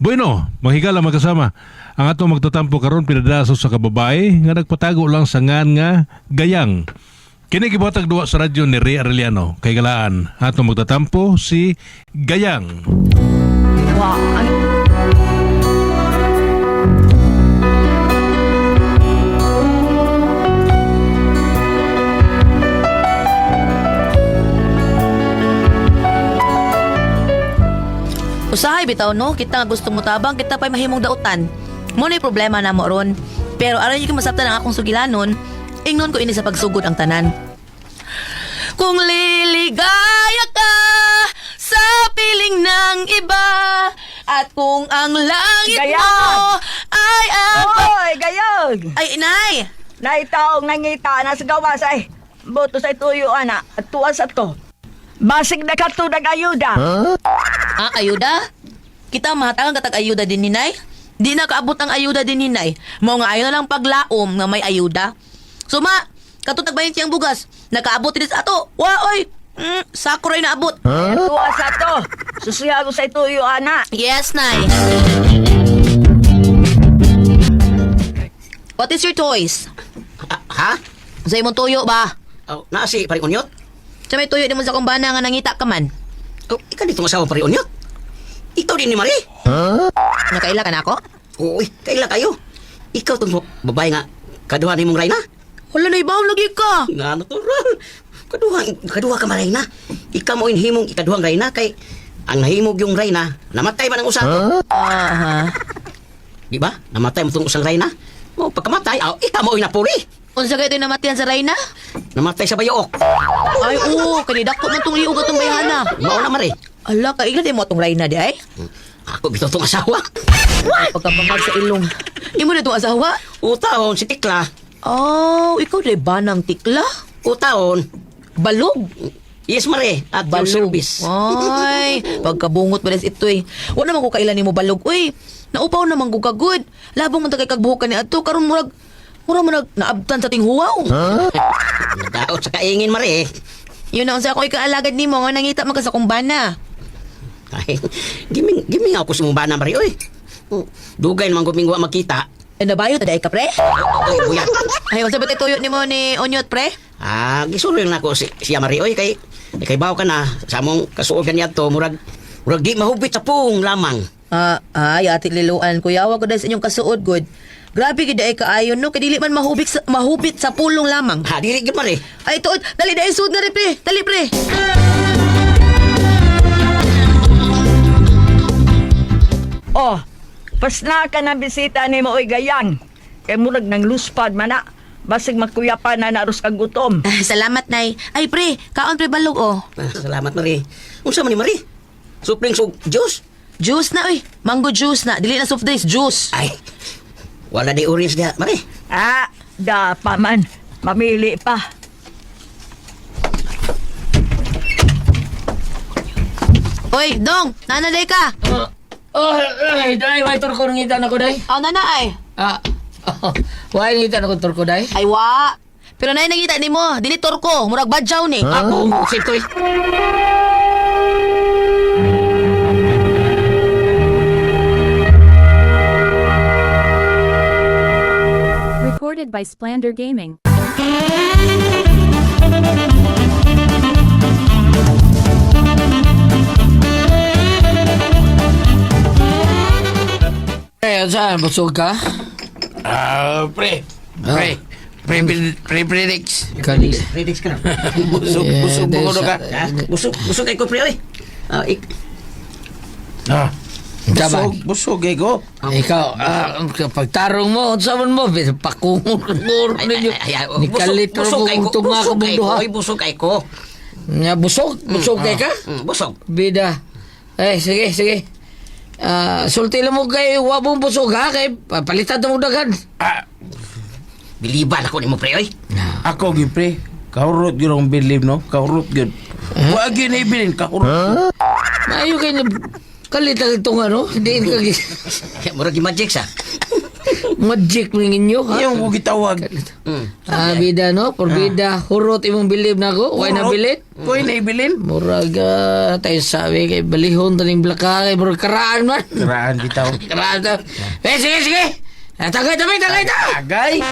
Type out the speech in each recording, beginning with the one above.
Bueno, mahigala magkasama. Ang atong magtatampo karon pinadaso sa kababae nga nagpatago lang sa ngan nga gayang. Kini gibuhatag duwa sa radyo ni Ray Arellano. Kay galaan, atong magtatampo si Gayang. Wow. Usahay bitaw no, kita nga gusto mo tabang, kita pa'y mahimong dautan. Mo na problema na mo ron. Pero aron yung masabtan ang akong sugilanon, ingnon ko ini sa pagsugod ang tanan. Kung liligaya ka sa piling ng iba, at kung ang langit Gayag! mo ay ang... Oy, gayog! Ay, inay! Naitaong nangita na sa gawas ay boto sa tuyo, ana, at tuwas sa to. Basig na katunag ayuda. Ah, ayuda? Kita mahatagang katag ayuda din ninay? Di na kaabot ang ayuda din ninay. Mao nga ayaw na lang paglaom nga may ayuda. So ma, katutag ba siyang bugas? Nakaabot din sa ato. Wa, oy! Sakuray na abot. Tuwas sa to. Susiyago sa tuyo, ana. Yes, nay. What is your toys? Ha? Sa imong tuyo ba? Oh, naasi pari unyot? Sa may tuyo di mo sa kumbana nga nangita ka man. Oh, ikaw dito masawa pari unyot? Ikaw din ni Marie? Nakaila ka na ako? Uy, kaila kayo. Ikaw tong babae nga kaduha ni mong Rayna. Wala na ibaw lagi ka. Nga natural. Kaduha ka Rayna. Ikaw mo inhimong ikaduhang Rayna kay ang nahimog yung Rayna, namatay man ang usa. Aha. Di ba? Namatay mo tong usang Rayna. Oh, pagkamatay, ikaw mo inapuri. Unsa kayo namatian sa Rayna? Namatay sa bayook. Ay, oo. Kanidako man tong liog atong bayana. Mao na Marie. Ala, kailan di mo atong Rayna di ay? Ako bitaw tong asawa. Pagkabangag sa ilong. Imo na itong asawa? Utaon si Tikla. Oh, ikaw di ba ng tikla? Utaon. Balog. Yes, Marie. At your service. Ay, pagkabungot ba ito eh. Wala naman ko kailan ni mo balog. Uy, naupaw naman ko kagod. Labang man tagay kagbuhukan ni ato. Karon murag mo naabtan sa tinghuwaw. Nadaot sa kaingin, Marie. Yun ang sa ako'y kaalagad ni mo nga nangita man ka sa kumbana. Ay, giming ako sa mubana, Marie. Oy, dugay naman kumingwa makita. Eh, nabayo taday ka, pre? Oy, buyat. Ay, wala ba tuyot ni mo ni Onyot, pre? Gisulo na ako siya, Marie. Oy, kay baw ka na. Sa mong kasuogan niya to, murag di mahubit sa pung lamang. Ay, ati liluan. Kuya, wag ko dahil sa inyong kasuod, good. Grabe gid ay kaayon no, kadili man mahubit sa pulong lamang. Dili gid Marie. Ay tuod, dali dai sud na rin pre. Dali pre. Oh, pas na ka na bisita ni mo, oy, gayang. Kay murag nang luspad man na. Basig magkuyapan na naros kang gutom. Salamat nay. Ay pre, kaon pre balog oh. Salamat, Marie. Unsa man ni Marie? Supling sug juice? Juice na oy. Mango juice na, dili na soft drinks, juice. Ay, wala di orange diha, Marie. Da pa man. Mamili pa. Oy, dong, nanaday ka. Ay, day, may turko nang itan ako, day. Aw nana ay. Why ngitan ako turko, day? Ay wa. Pero nay nangita nimo, dili torko, murag badyaw ni. Ako, sitoy. Recorded by Splander Gaming. Saan? Busog ka? Pre-predicts. Kalis. Predicts ka na. Busog mo ka. Busog kay ko, pre, oy. Busog kay ko. Ikaw, pagtarong mo, saan mo, pakungol ninyo. Ni kalitro mo kung tunga ka mundo ha. Busog kay ko. Nga, busog kay ka? Busog. Bida. Sige. Sulti lang mo kay wabong busog ha, kay palitan mo dagan. Biliban ako ni mo, pre, oy. Ako gyud pre. Kahurot gyud ang believe no. Kahurot gyud. Wa gyud na ibilin kahurot. Maayo kayo na kalitan itong ano, hindi ka Murag magic sa. Magic mo ninyo, ha? Iyong ko gitawag. Bida, no? Porbida, hurot imong bilib na ko. Huwag na bilit. Ko'y naibilin. Muraga, tayo sabi kay balihon taning blaka kay murag karaan man. Karaan bitaw. Karaan to. Sige. Tagay. Agay.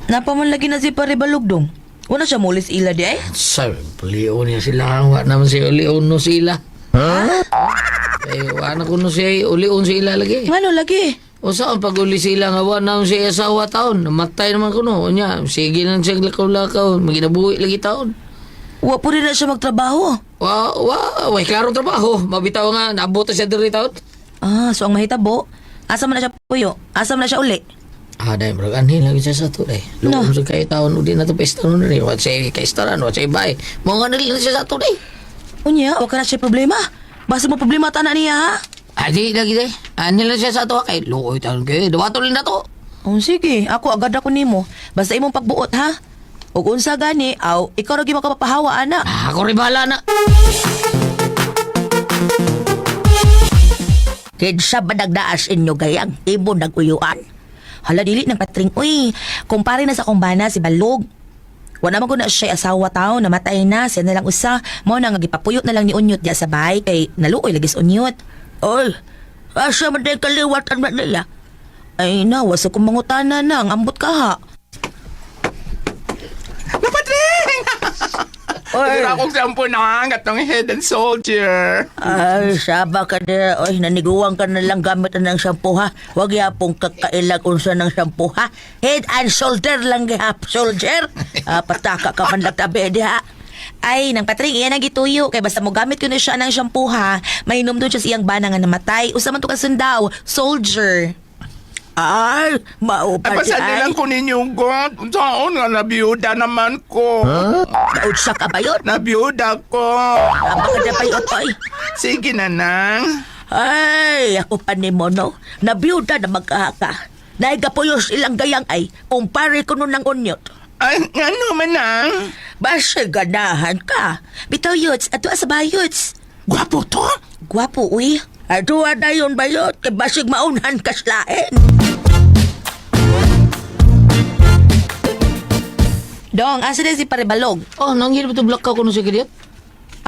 Napaman lagi na si pare balog dong. Una siya mulis ila di ay. Sabi, balion niya sila. Wa naman siya ulion no sila. Wa na kuno siya ulion sila lagi. Ngano lagi? O saan pag-uli sila nga wa naman siya asawa taon. Namatay naman kuno. Nya, sige na siya lakaw-lakaw. Maginabuhi lagi taon. Wa po rin na siya magtrabaho. Way klaro trabaho. Mabitaw nga, naabot siya diri taon. So ang mahitabo, asa man na siya puyo? Asa man na siya uli? Dahil bro, anhin lagi siya sa to eh. Lugom sa kayo taon, udi na to pesta nun rin. Wat siya kaistaran, wat siya bay. Mga nalila siya sa to eh. Unya, wa ka na siya problema. Basta mo problema tanan niya ha. Di lagi day. Anhin lang siya sa to kay luoy taon kayo. Dawato rin na to. Sige, ako agad ako nimo. Basta imong pagbuot ha. Ug unsa gani, ikaw ra gyud makapapahawa ana. Ako rin bahala na. Kinsa ba nagdaas inyo gayang imo naguyuan? Hala dili ng patring. Uy, kumpare na sa akong bana si Balog. Wala man ko na siya asawa tao, namatay na, siya na lang usa. Mao na nga gipapuyot na lang ni Unyot diya sa bahay kay naluoy lagi sa Unyot. Oy, asa man day kaliwatan man nila? Ay nawa sa kong mangutana na, ang ambot ka ha. Napadring! Oy. Ito akong sampo na atong head and soldier. Ay, saba ka na. Oy, naniguwang ka na lang gamit ng shampoo ha. Huwag yapong kakailag unsa ng shampoo ha. Head and shoulder lang gihap, soldier. Pataka ka man lang tabi ha. Ay, nang patring, iyan ang gituyo. Kaya basta mo gamit ko na siya ng shampoo ha. Mainom doon siya siyang bana nga namatay. Usa man to kasundaw, soldier. Ay, maupa Ay, pasan nilang ko ninyong God. Saan nga nabiyuda naman ko. Nautsa ka ba yun? Nabiyuda ko. Napaka na pa yun, oy. Sige na nang. Ay, ako pa ni mo, no? Nabiyuda na magkahaka. Naigapuyos ilang gayang ay, kumpare ko nun ng Unyot. Ay, ano man nang? Basta ganahan ka. Bitaw yuts, ato sa bayuts. Gwapo to. Gwapo, uy. Ato na yun bayot, kay basig maunhan kaslain. Dong, asa din si Pare Balog? Nangyari ba ito blaka ko no siya kadiat?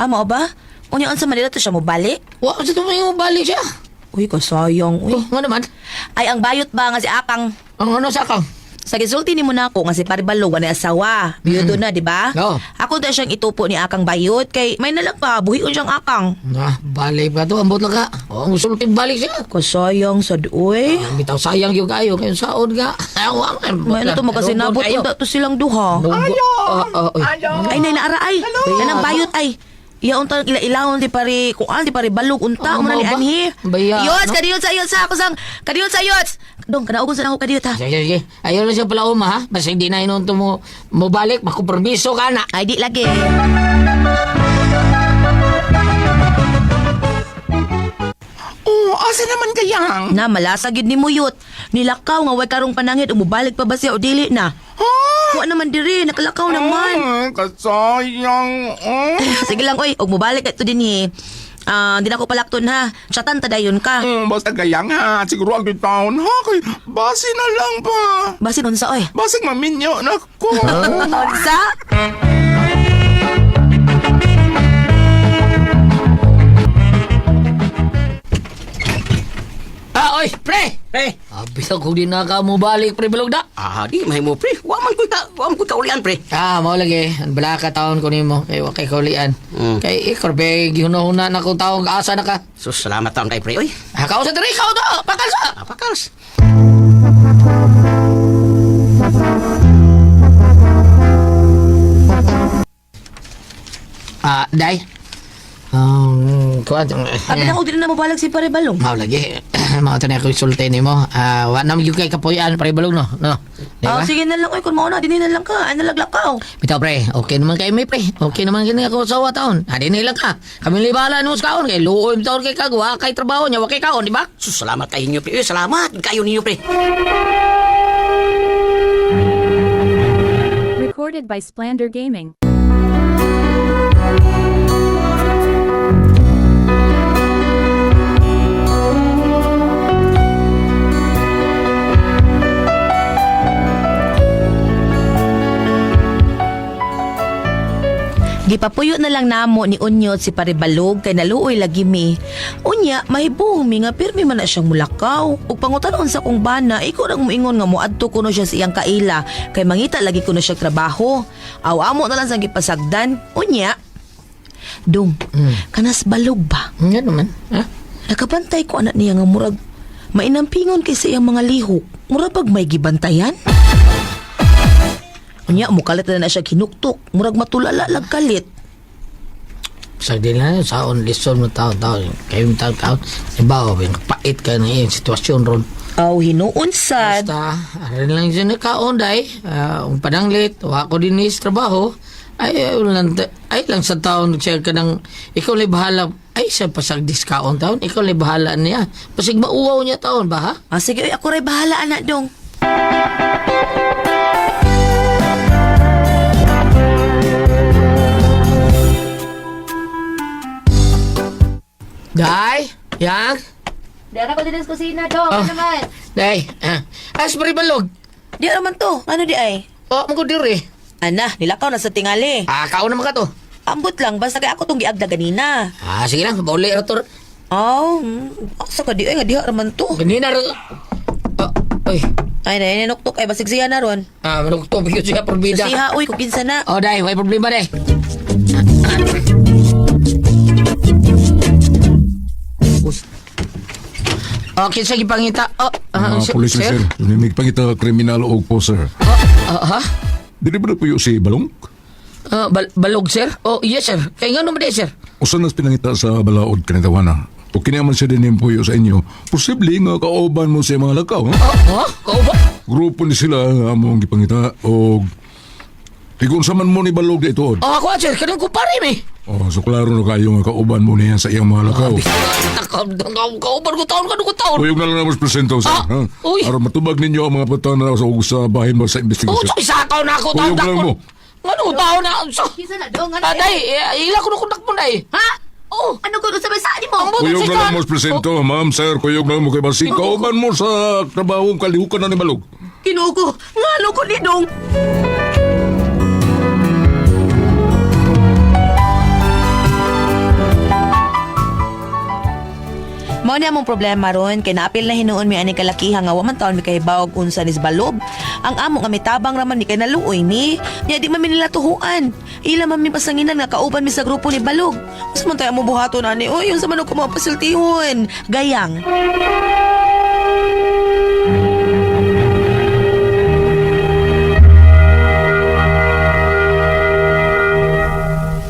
Mo ba? Unya sa Manila to siya mo balik? Wa, sa tumayo balik siya. Uy, kasayang, uy. Nga naman. Ay, ang bayot ba nga si Akang? Ang ano sa akang? Sa gisulti ni mo na ako nga si Pare Balog wala asawa. Biyudo na, di ba? Oo. Ako na siyang itupo ni Akang bayot kay may nalang pa, buhion siyang Akang. Balik pa to, ambot na ka. Ang sulting balik siya. Kasayang sad, uy. Bitaw sayang yung kayo, kayo saon ka. May na to makasinabot unda to silang duha. Ay, nay naara ay. Nanang bayot ay. Iya unta ila-ilawon di pare kuan di pare balog unta mo na ni anhi. Baya, Yots, no? kadiyot sa ako sang kadiyot sa yots. Dong kana ugos na ako kadiyot ha. Sige. Ayaw na siya pala ha. Basta hindi na inunto mo balik, makupermiso ka na. Ay di lagi. Asa naman kayang? Na malasa gid ni muyot. Nilakaw nga way karong panangit umubalik pa ba siya o dili na? Wa naman diri nakalakaw naman. Kasayang. Sige lang oy, og mubalik ito din ni. Di na ko palakton ha. Chatan ta dayon ka. Basta gayang ha. Siguro ang taon ha. Kay basi na lang pa. Basin unsa oy? Basig maminyo na ko. Unsa? Oy, pre! Bisa ko din na ka mo balik, pre, balog na. Di mahimo pre. Wa man ko kaulian pre. Mao lagi. Ang bala ka taon ko nimo kay wa kay kaulian. Kay ikorbe gihuna-huna na ko taon asa na ka. Sus, salamat taon kay pre. Oy, Kao sa diri kao to. Pakal sa. apakals. Day. Kuan. Abi na og dili na mobalag si Pare Balong. Mao lagi. Mao tanay ko sulti nimo. Wa na yung kay kapuyan pre balog no. No. Di ba? Sige na lang oy kun mao na dinhi na lang ka. Ay nalaglakaw. Bitaw pre, okay naman kay may pre. Okay naman kini ako sa taon. Di nilang ka. Kami libala no sa kaon kay luoy bitaw kay kagwa kay trabaho niya wa kay kaon, di ba? Sus, salamat kay inyo pre. Salamat kayo ninyo pre. Recorded by Splander Gaming. Gipapuyo na lang namo ni Unyot si Paribalog kay naluoy lagi mi. Unya, mahibong mi nga pirmi man na siyang mulakaw. Ug pangutanon sa kong bana, ikaw nang muingon nga moadto kuno siya sa iyang kaila kay mangita lagi kuno siya trabaho. Aw amo na lang sang gipasagdan. Unya, Dong, kanas balog ba? Nga naman. Ha? Nakabantay ko anak niya nga murag mainampingon kay sa iyang mga lihok. Murag pag may gibantayan. Unya, mukalit na siya kinuktok. Murag matulala lag kalit. Sa din na saon lison mo taon-taon. Kayo mo taon-taon. Ibaw, pait ka na yung sitwasyon ron. Aw, hinuon sad. Basta, arin lang dyan na kaon, day. Ang pananglit, wako din is trabaho. Ay lang sa taon siya ka ng, ikaw lay bahala. Ay, siya pasag discount taon. Ikaw lay bahala niya. Pasig mauwaw niya taon ba, ha? Ah, sige, ako rin bahala, anak dong. Day, yang? Diyan ako din sa kusina, dong. Oh. Day, as Paribalog. Di naman to. Ano di ay? Oh, magudiri. Ana, nilakaw na sa tingali. Kaon naman ka to. Ambot lang, basta kay ako tong giagda ganina. Sige lang, bauli rator. Oh, asa ka di ay nga diha raman to. Ganina rin. Uy, Ay, nainuktok ay basig siya na ron. manukto bigyo siya probida. Siha, uy, kung kinsa na. Oh, day, may problema, day. Kinsa gipangita? Police sir. May pangita kriminal o po sir. Ha? Dili ba na po yung si Balong? Balog, sir? Oh, yes, sir. Kaya nga naman, sir. Usan nas pinangita sa balaod kanitawana. O kinaman siya din yung puyo sa inyo. Posible nga kaoban mo sa mga lakaw. Ha? Kau ba? Grupo ni sila nga among gipangita o tigun saman mo ni Balog na ito. Ako, sir. Kanang kupari, mi. So klaro na kayo nga kaoban mo niya sa iyang mga lakaw. Kauban ko taon, Uyog na lang na mas presento sir. Ah, Ha? uy. Aron matubag ninyo ang mga patan na sa bahin mo sa Oh, investigasyon. so isakaw na ako. Uyog lang mo. Ano, taon na. So, Kinsa na dong? day, ila ko na kundak mo, day. Ha? Oh, Ano ko sabay sa mo? ang buto Kuyog si na lang mo presento, ma'am, sir. Kuyog na lang mo kay Basig. Kauban mo sa trabaho kalihukan na ni Balog. Kinuko. Ngano ko ni dong? Mao ni among problema ron kay naapil na hinuon mi ani kalakiha nga wa man taon mi kay bawog unsa ni balob. Ang amo nga mitabang raman ni kay naluoy mi. Nya di man mi nila tuhuan. Ila man mi pasanginan nga kauban mi sa grupo ni Balog. Unsa man tay among buhaton ani? Oy, unsa man ko mapasiltihon? Gayang.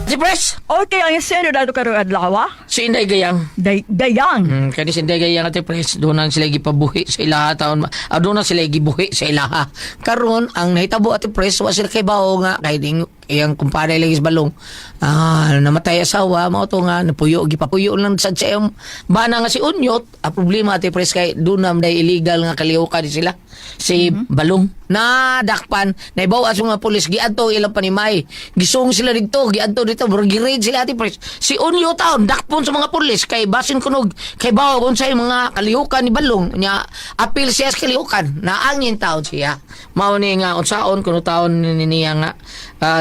Si Pres, Okay, ang sino dato karong adlaw? si Inday Gayang. Dayang. Kani si Inday Gayang ati Pres, doon na sila gipabuhi sa ilaha taon. Doon na sila gibuhi sa ilaha. Karon ang nahitabo ati Pres, wa sila kay bao nga kay ding iyang kumpare lagi sa Balong. Namatay asawa, mao to nga napuyo gipapuyo lang sa siyang bana nga si Unyot. Ang problema ati Pres kay doon na day illegal nga kalihukan sila. Si Balong na dakpan naibawas mga pulis giadto ilang panimay gisong sila dito giadto dito burgirade sila ati Pres. Si Unyo taon dakpon sa mga pulis kay basin kunog kay bawa kung sa mga kalihukan ni Balong nya apil siya sa kalihukan naangin taon siya mao ni nga unsaon kuno taon ni niya nga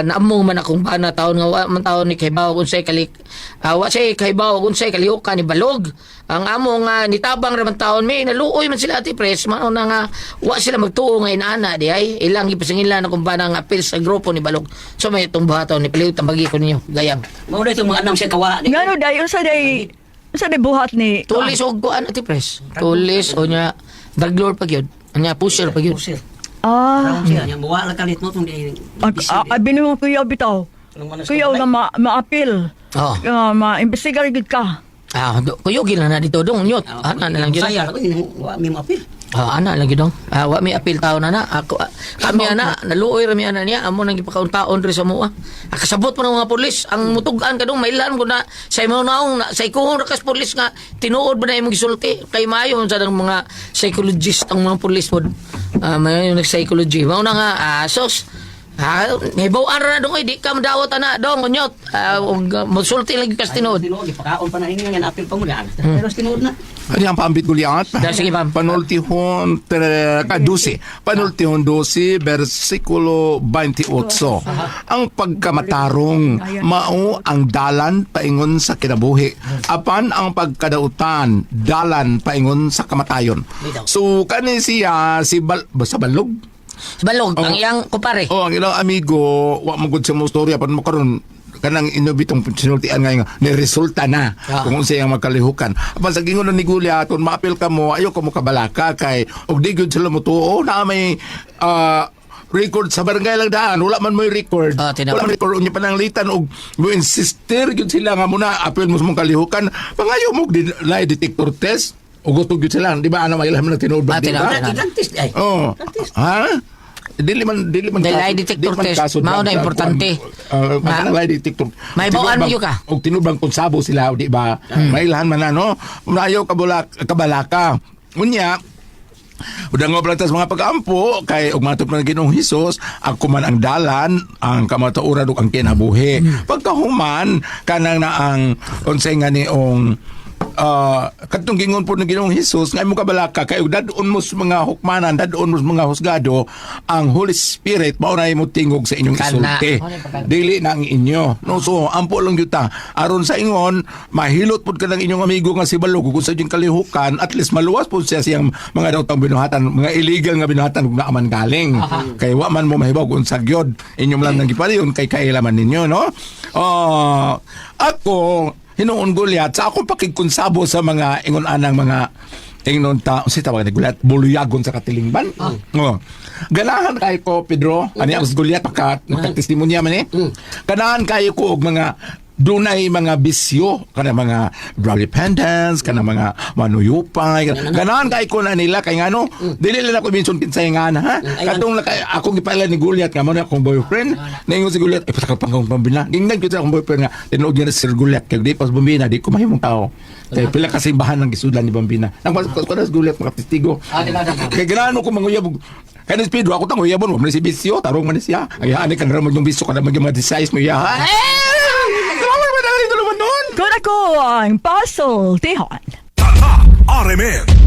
naamong man akong bana taon nga wa man taon ni kay bawa kung sa wa say kay bawa kung sa kalihukan ni Balog ang among nitabang raman taon may naluoy man sila ati Pres mao na nga wa sila magtuo nga inana di ay ilang gipasingila na kumpana nga apil sa grupo ni Balog so may itong buhaton ni paliw tambagi ko ninyo gayam Mao na itong mga anam siya kawa. Ngano day unsa day buhat ni tulis og kuan ati Pres tulis o nya drug lord pag yun nya pusher pag yun Pusir. Ah, Raon siya. Yang bawa lang kalit mo itong di. abin mo kuya bitaw. Kuya nga maapil. oh Ma-imbestigar gid ka. kuyogin na dito dong nyot ana na lang yun Saya ako wa mi mapil. ana lang yun dong wa may apil tao na ako kami ana naluoy rami ana niya amo nang gipakauntaon ri sa mua kasabot mo ng mga pulis ang mutugan kadong mailan ko na sa imo naong sa ikuhong rakas pulis nga tinuod ba na imong gisulti kay maayo sa mga psychologist ang mga pulis pod may psychology mao na nga sos Nibawaan na dong, di ka madawat na dong, unyot. Musulti lagi kas tinod. Tinuod, ipakaon pa na inyo yan, apil pa mo na. Pero tinuod na. Ano yung paambit guliat? Sige, ma'am. Panultihon 12. Panultihon 12, versikulo 28. Ang pagkamatarong, mao ang dalan paingon sa kinabuhi. Apan ang pagkadautan, dalan paingon sa kamatayon. So, kani siya, sa balog? Balog, ang iyang kupare. Oh, ang ilang amigo, wa mo gud sa mo storya pan makaron kanang inobitong sinultian nga ni resulta na kung unsa yang magkalihukan. Apan sa gingon ni Gulia aton maapil ka mo ayo ka mo kabalaka kay og di gyud sila motuo na may record sa barangay lang daan wala man may record. Wala man record unya pananglitan og mo insister gyud sila nga muna apil mo sa mong kalihukan pangayo mo lie detector test og gutog gyud sila di ba ano may ilham na tinuod ba? Dentist ay. Oh. Ha? Dili man lie detector test, mao na importante. Lie detector. May bawaan mo ka. Og tinubang kung sabo sila, di ba? Mailahan man na, no? Unayaw kabalaka. Unya, udang nga plantas mga pag-ampo, kay og matop na Ginoong Hesus, ako man ang dalan, ang kamatauran ug ang kinabuhi. Pagkahuman, kanang na ang unsay nga niong katong gingon po ng Ginoong Hesus nga mo kabalaka kay dadon mo sa mga hukmanan dadon mo sa mga husgado ang Holy Spirit mao na mo tingog sa inyong isulti dili na ang inyo no so ampo lang yuta aron sa ingon mahilot pud ka ng inyong amigo nga si Balog kung sa inyong kalihukan at least maluwas pud siya siyang mga daotang binuhatan mga illegal nga binuhatan kung naaman galing kay wa man mo mahibaw kung sa gyud inyong lang nang gipadayon kay kailaman ninyo no ako hinuon Guliat sa akong pakigkonsabo sa mga ingon anang mga ingnon ta si tawag ni Guliat buluyagon sa katilingban. Ganahan kay ko Pedro ani ang Guliat makatestimonya man ganahan kay ko og mga dunay mga bisyo kana mga drug dependence kana mga manuyupay ganahan kay ko na nila kay ngano dili nila ko minsan kinsay nga na ha katong akong gipala ni Guliat nga mo na akong boyfriend naingon si Guliat ay pataka pangong pambina gingnan kita akong boyfriend nga tinuod niya si Guliat kay di pas bambina di ko mahimong tao kay pila ka simbahan ng gisudlan ni bambina nang ko na si Guliat mga testigo kay ganahan ko manguyab kani Pedro ako tang uyabon mo si bisyo tarong man siya ay ani kan ramod yung bisyo kana mag-size mo ya Kung ako ang puzzle, tihon. Tatak RMN